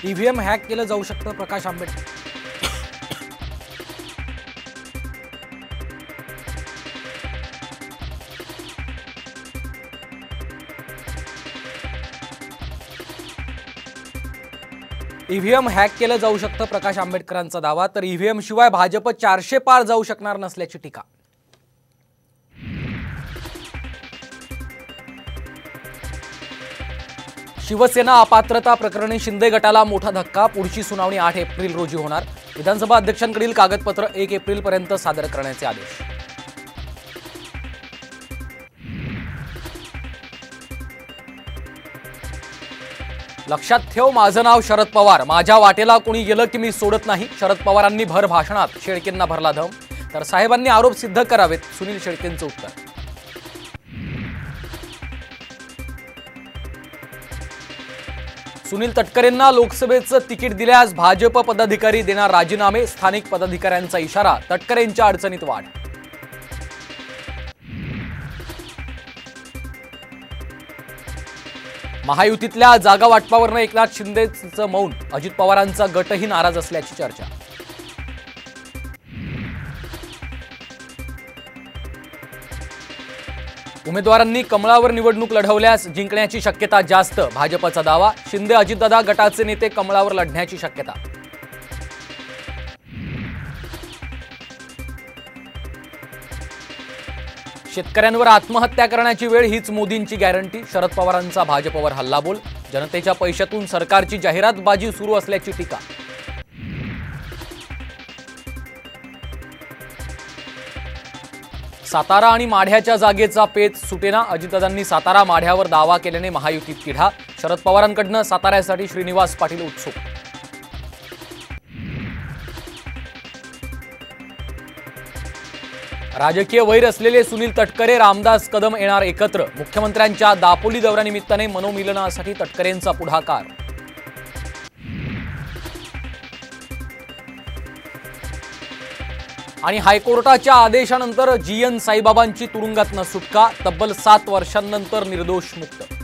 EVM hack केलं जाऊ शकतं, प्रकाश आंबेडकर. ईव्हीएम हॅक केलं जाऊ शकतं, प्रकाश आंबेडकरांचा दावा. तर ईव्हीएम शिवाय भाजप 400 पार जाऊ शकणार नसल्याची टीका. शिवसेना अपात्रता प्रकरणी शिंदे गटाला मोठा धक्का. पुढची सुनावणी 8 एप्रिल रोजी होणार. विधानसभा अध्यक्षांकडील कागदपत्र 1 एप्रिल पर्यंत सादर करण्याचे आदेश. लक्षात ठेव, माझं नाव शरद पवार. माझ्या वाटेला कोणी गेलं की मी सोडत नाही. शरद पवारांनी भर भाषणात शेळकेंना भरला धम. तर साहेबांनी आरोप सिद्ध करावेत, सुनील शेळकेंचं उत्तर. सुनील तटकरेंना लोकसभेचं तिकीट दिल्यास भाजप पदाधिकारी देणार राजीनामे. स्थानिक पदाधिकाऱ्यांचा इशारा. तटकरेंच्या अडचणीत वाढ. महायुतीतल्या जागा वाटपावरनं एकनाथ शिंदेचं मौन. अजित पवारांचा गटही नाराज असल्याची चर्चा. उमेदवारांनी कमळावर निवडणूक लढवल्यास जिंकण्याची शक्यता जास्त. भाजपचा दावा. शिंदे अजितदादा गटाचे नेते कमळावर लढण्याची शक्यता. शेतकऱ्यांवर आत्महत्या करण्याची वेळ हीच मोदींची गॅरंटी. शरद पवारांचा भाजपवर हल्लाबोल. जनतेच्या पैशातून सरकारची जाहिरातबाजी सुरू असल्याची टीका. सातारा आणि माढ्याच्या जागेचा पेच सुटेना. अजितदादांनी सातारा माढ्यावर दावा केल्याने महायुतीत तिढा. शरद पवारांकडून साताऱ्यासाठी श्रीनिवास पाटील उत्सुक. राजकीय वैर असलेले सुनील तटकरे, रामदास कदम येणार एकत्र. मुख्यमंत्र्यांच्या दापोली दौऱ्यानिमित्ताने मनोमिलनासाठी तटकरेंचा पुढाकार. आणि हायकोर्टाच्या आदेशानंतर जीएन साईबाबांची तुरुंगातनं सुटका. तब्बल 7 वर्षांनंतर निर्दोष मुक्त.